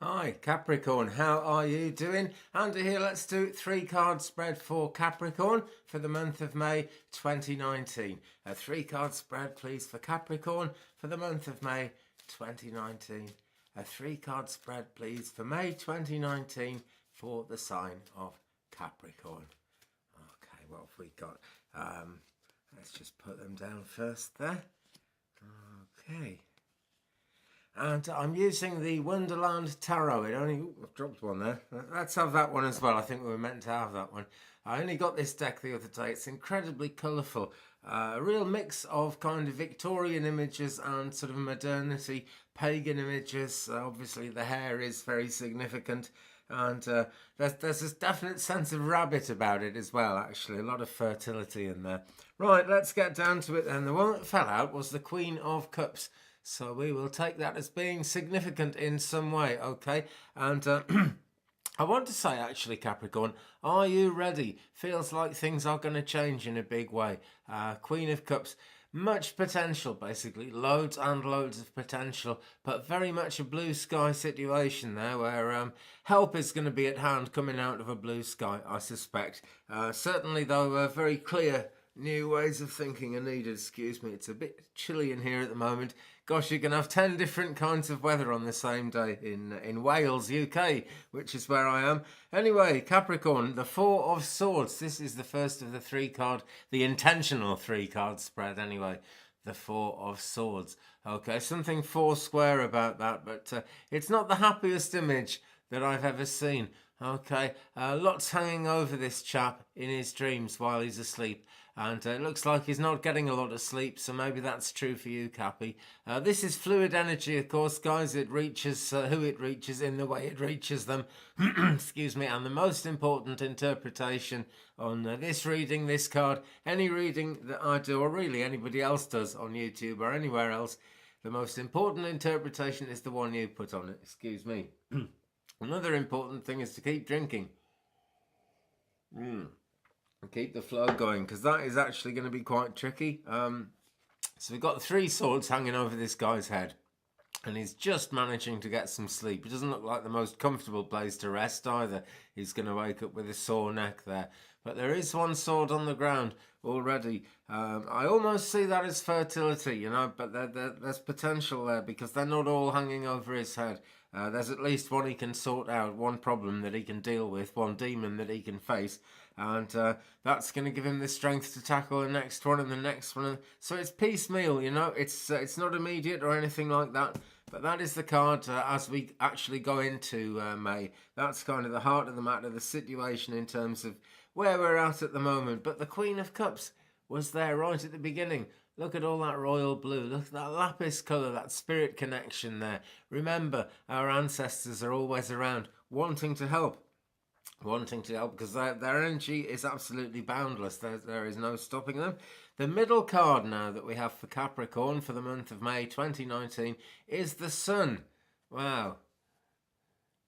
Hi Capricorn, how are you doing? Andy here, let's do 3-card spread for Capricorn for the month of May 2019. A 3-card spread please for Capricorn for the month of May 2019. A 3-card spread please for May 2019 for the sign of Capricorn. Okay, what have we got? Let's just put them down first there. Okay. And I'm using the Wonderland Tarot. I've dropped one there. Let's have that one as well. I think we were meant to have that one. I only got this deck the other day. It's incredibly colourful. A real mix of kind of Victorian images and sort of modernity, pagan images. Obviously the hair is very significant. And there's this definite sense of rabbit about it as well, actually. A lot of fertility in there. Right, let's get down to it then. The one that fell out was the Queen of Cups. So we will take that as being significant in some way, okay? And I want to say, actually, Capricorn, are you ready? Feels like things are going to change in a big way. Queen of Cups, much potential, basically. Loads and loads of potential, but very much a blue sky situation there where help is going to be at hand coming out of a blue sky, I suspect. Certainly, though, very clear new ways of thinking are needed. Excuse me, it's a bit chilly in here at the moment. Gosh, you can have 10 different kinds of weather on the same day in Wales, UK, which is where I am. Anyway, Capricorn, the 4 of Swords. This is the first of the 3-card, the intentional 3-card spread anyway. The 4 of Swords. Okay, something 4 square about that, but it's not the happiest image that I've ever seen. Okay, lots hanging over this chap in his dreams while he's asleep. And it looks like he's not getting a lot of sleep, so maybe that's true for you, Cappy. This is fluid energy, of course, guys. It reaches who it reaches in the way it reaches them. Excuse me. And the most important interpretation on this reading, this card, any reading that I do, or really anybody else does on YouTube or anywhere else, the most important interpretation is the one you put on it. Excuse me. Another important thing is to keep drinking. Keep the flow going, because that is actually going to be quite tricky. So we've got 3 swords hanging over this guy's head, and he's just managing to get some sleep. It doesn't look like the most comfortable place to rest either. He's going to wake up with a sore neck there. But there is 1 sword on the ground already. I almost see that as fertility, you know, but there's potential there because they're not all hanging over his head. There's at least 1 he can sort out, 1 problem that he can deal with, 1 demon that he can face. And that's going to give him the strength to tackle the next one and the next one. So it's piecemeal, you know. It's not immediate or anything like that. But that is the card as we actually go into May. That's kind of the heart of the matter, the situation in terms of where we're at the moment. But the Queen of Cups was there right at the beginning. Look at all that royal blue. Look at that lapis colour, that spirit connection there. Remember, our ancestors are always around, wanting to help because their energy is absolutely boundless. There is no stopping them. The middle card now that we have for Capricorn for the month of May 2019 is the Sun. Wow.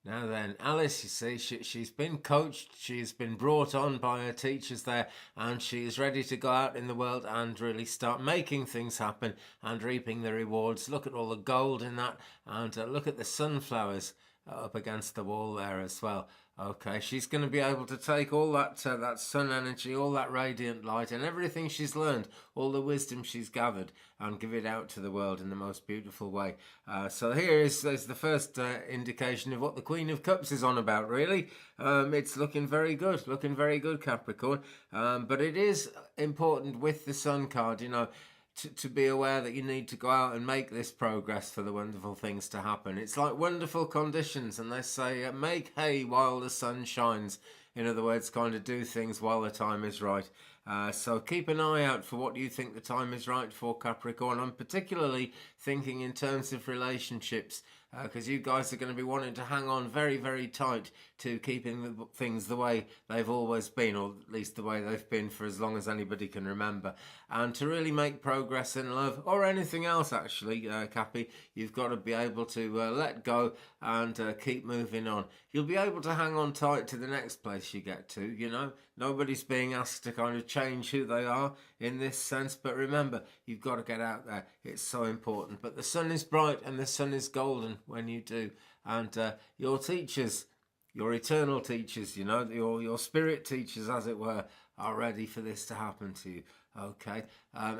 Now then, Alice, you see, she's been coached, she's been brought on by her teachers there, and she is ready to go out in the world and really start making things happen and reaping the rewards. Look at all the gold in that, and look at the sunflowers up against the wall there as well. Okay, she's going to be able to take all that sun energy, all that radiant light and everything she's learned, all the wisdom she's gathered, and give it out to the world in the most beautiful way. So here is the first indication of what the Queen of Cups is on about, really. It's looking very good, Capricorn. But it is important with the Sun card, you know, to be aware that you need to go out and make this progress for the wonderful things to happen. It's like wonderful conditions, and they say make hay while the sun shines. In other words, kind of do things while the time is right. So keep an eye out for what you think the time is right for, Capricorn. I'm particularly thinking in terms of relationships, because you guys are going to be wanting to hang on very, very tight to keeping things the way they've always been, or at least the way they've been for as long as anybody can remember. And to really make progress in love, or anything else actually, Cappy, you've got to be able to let go and keep moving on. You'll be able to hang on tight to the next place you get to, you know. Nobody's being asked to kind of change who they are in this sense, but remember, you've got to get out there. It's so important. But the sun is bright and the sun is golden when you do. and your teachers, your eternal teachers, you know, your spirit teachers, as it were, are ready for this to happen to you. Okay,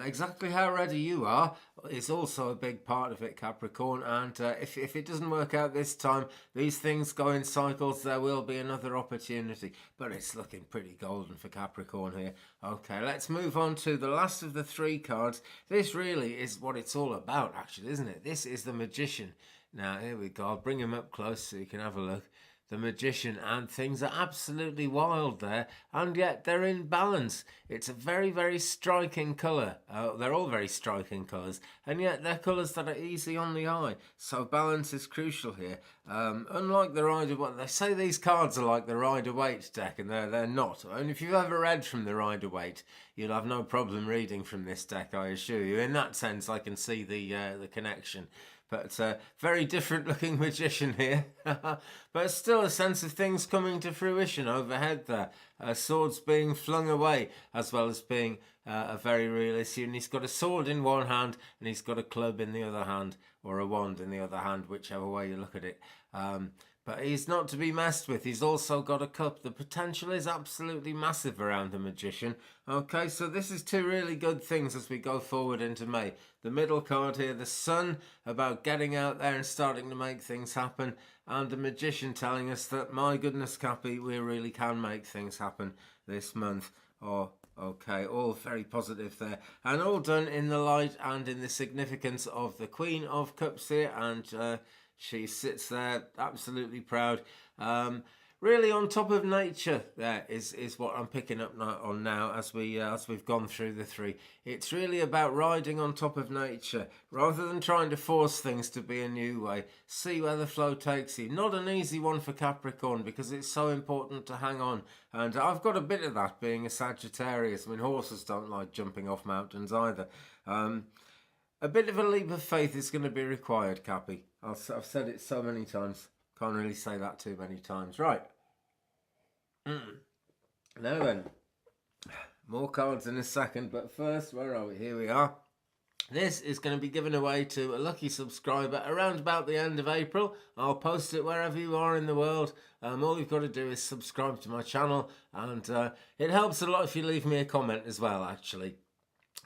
exactly how ready you are is also a big part of it, Capricorn. And if it doesn't work out this time, these things go in cycles. There will be another opportunity, but it's looking pretty golden for Capricorn here. Okay, let's move on to the last of the 3 cards. This really is what it's all about, actually, isn't it? This is the Magician. Now, here we go. I'll bring him up close so you can have a look. The Magician, and things are absolutely wild there, and yet they're in balance. It's a very, very striking colour. They're all very striking colours, and yet they're colours that are easy on the eye. So balance is crucial here. Unlike the Rider-Waite, they say these cards are like the Rider-Waite deck, and they're not. And if you've ever read from the Rider-Waite, you'll have no problem reading from this deck, I assure you. In that sense, I can see the connection. But very different looking Magician here. But still a sense of things coming to fruition overhead there. Swords being flung away, as well as being a very real issue. And he's got a sword in one hand, and he's got a club in the other hand, or a wand in the other hand, whichever way you look at it. But he's not to be messed with. He's also got a cup. The potential is absolutely massive around the Magician. Okay, so this is 2 really good things as we go forward into May. The middle card here, the Sun, about getting out there and starting to make things happen. And the Magician telling us that, my goodness, Cappy, we really can make things happen this month. Oh, okay, all very positive there. And all done in the light and in the significance of the Queen of Cups here. And she sits there absolutely proud. Really on top of nature there is what I'm picking up on now as we've gone through the 3. It's really about riding on top of nature rather than trying to force things to be a new way. See where the flow takes you. Not an easy one for Capricorn because it's so important to hang on. And I've got a bit of that being a Sagittarius. I mean, horses don't like jumping off mountains either. A bit of a leap of faith is going to be required, Cappy. I've said it so many times. Can't really say that too many times. Right. Now then. More cards in a second. But first, where are we? Here we are. This is going to be given away to a lucky subscriber around about the end of April. I'll post it wherever you are in the world. All you've got to do is subscribe to my channel. And it helps a lot if you leave me a comment as well, actually.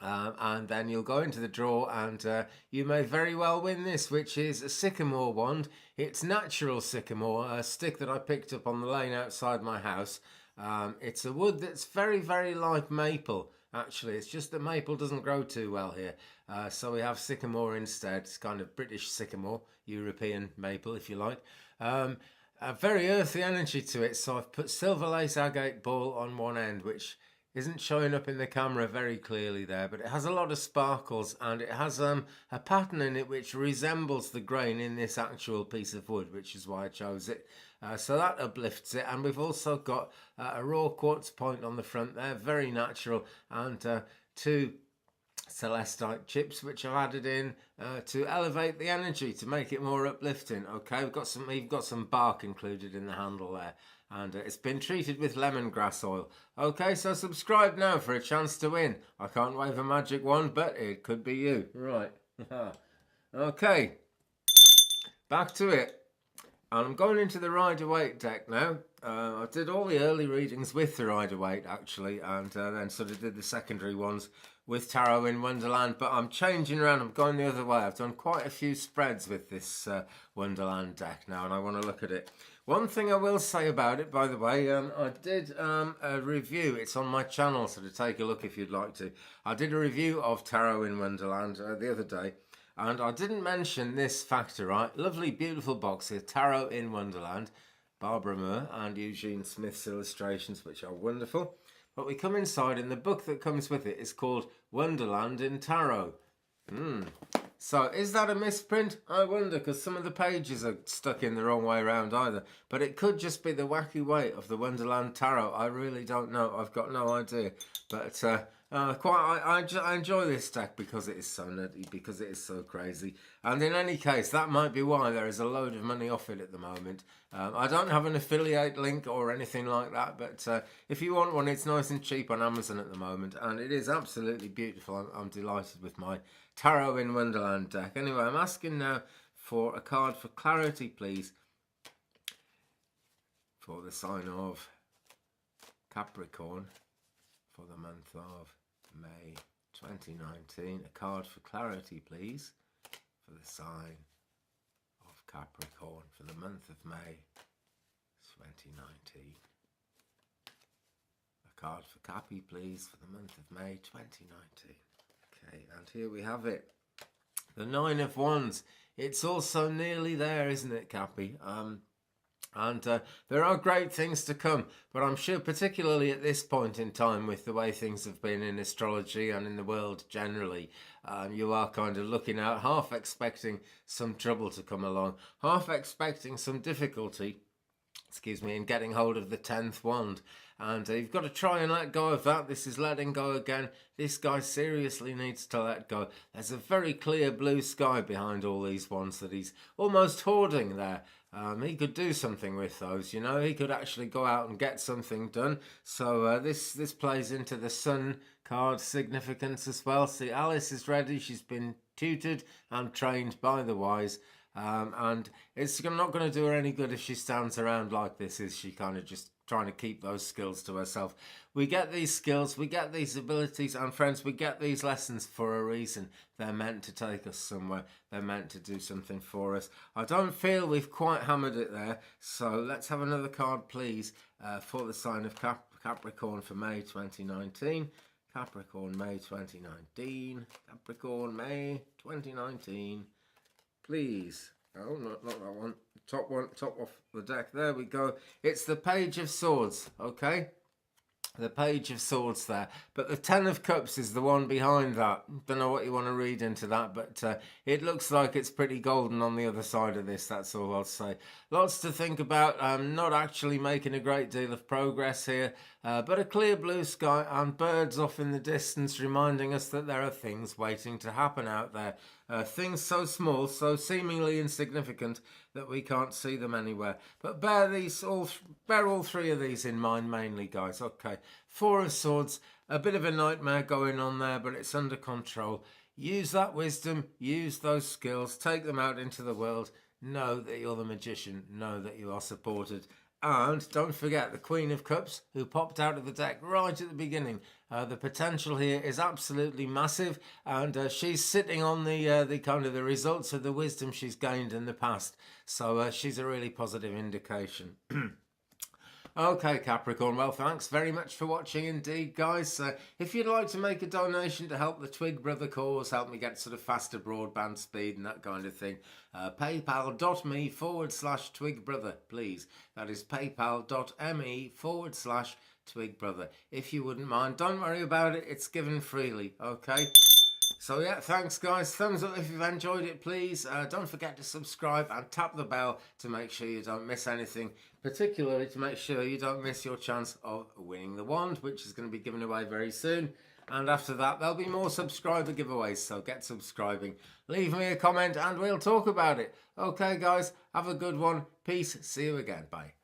And then you'll go into the draw and you may very well win this, which is a sycamore wand. It's natural sycamore, a stick that I picked up on the lane outside my house. It's a wood that's very, very like maple, actually. It's just that maple doesn't grow too well here. So we have sycamore instead. It's kind of British sycamore, European maple, if you like. A very earthy energy to it. So I've put silver lace agate ball on one end, which isn't showing up in the camera very clearly there, but it has a lot of sparkles and it has a pattern in it which resembles the grain in this actual piece of wood, which is why I chose it. So that uplifts it, and we've also got a raw quartz point on the front there, very natural, and 2 celestite chips which I've added in to elevate the energy, to make it more uplifting. Okay, we've got some bark included in the handle there. And it's been treated with lemongrass oil. Okay, so subscribe now for a chance to win. I can't wave a magic wand, but it could be you. Right. Okay. Back to it. And I'm going into the Rider-Waite deck now. I did all the early readings with the Rider-Waite, actually, and then sort of did the secondary ones with Tarot in Wonderland. But I'm changing around. I'm going the other way. I've done quite a few spreads with this Wonderland deck now, and I want to look at it. One thing I will say about it, by the way, I did a review. It's on my channel, so to take a look if you'd like to. I did a review of Tarot in Wonderland the other day, and I didn't mention this factor, right? Lovely, beautiful box here, Tarot in Wonderland, Barbara Moore and Eugene Smith's illustrations, which are wonderful. But we come inside, and the book that comes with it is called Wonderland in Tarot. So is that a misprint? I wonder, because some of the pages are stuck in the wrong way around either. But it could just be the wacky weight of the Wonderland Tarot. I really don't know. I've got no idea. But I enjoy this deck because it is so nutty, because it is so crazy. And in any case, that might be why there is a load of money off it at the moment. I don't have an affiliate link or anything like that, but if you want one, it's nice and cheap on Amazon at the moment, and it is absolutely beautiful. I'm delighted with my Tarot in Wonderland deck. Anyway, I'm asking now for a card for clarity, please, for the sign of Capricorn for the month of May 2019. A card for clarity, please, for the sign of Capricorn for the month of May 2019. A card for Cappy, please, for the month of May 2019. Okay, and here we have it. The Nine of Wands. It's also nearly there, isn't it, Cappy? There are great things to come, but I'm sure particularly at this point in time, with the way things have been in astrology and in the world generally, you are kind of looking out, half expecting some trouble to come along, half expecting some difficulty, in getting hold of the 10th wand. And you've got to try and let go of that. This is letting go again. This guy seriously needs to let go. There's a very clear blue sky behind all these wands that he's almost hoarding there. He could do something with those, you know. He could actually go out and get something done. So this plays into the Sun card significance as well. See, Alice is ready. She's been tutored and trained by the wise. And it's not going to do her any good if she stands around like this, is she, kind of just trying to keep those skills to herself. We get these skills, we get these abilities, and friends, we get these lessons for a reason. They're meant to take us somewhere. They're meant to do something for us. I don't feel we've quite hammered it there, so let's have another card, please, for the sign of Capricorn for May 2019. Capricorn, May 2019. Capricorn, May 2019. Please. Oh, not that one. Top off the deck. There we go. It's the Page of Swords, okay? The Page of Swords there. But the 10 of Cups is the one behind that. Don't know what you want to read into that, but it looks like it's pretty golden on the other side of this, that's all I'll say. Lots to think about. Not actually making a great deal of progress here, but a clear blue sky and birds off in the distance reminding us that there are things waiting to happen out there. Things so small, so seemingly insignificant that we can't see them anywhere. But bear all three of these in mind mainly, guys. Okay, 4 of Swords, a bit of a nightmare going on there, but it's under control. Use that wisdom, use those skills, take them out into the world. Know that you're the magician, know that you are supported. And don't forget the Queen of Cups, who popped out of the deck right at the beginning. The potential here is absolutely massive, and she's sitting on the kind of the results of the wisdom she's gained in the past. So she's a really positive indication. Okay, Capricorn, well, thanks very much for watching indeed, guys. If you'd like to make a donation to help the Twig Brother cause, help me get sort of faster broadband speed and that kind of thing, paypal.me/Twig Brother, please. That is paypal.me/Twig Brother. If you wouldn't mind, don't worry about it, it's given freely, okay? So yeah, thanks guys. Thumbs up if you've enjoyed it, please. Don't forget to subscribe and tap the bell to make sure you don't miss anything, particularly to make sure you don't miss your chance of winning the wand, which is going to be given away very soon. And after that, there'll be more subscriber giveaways, so get subscribing. Leave me a comment and we'll talk about it. Okay guys, have a good one. Peace. See you again. Bye.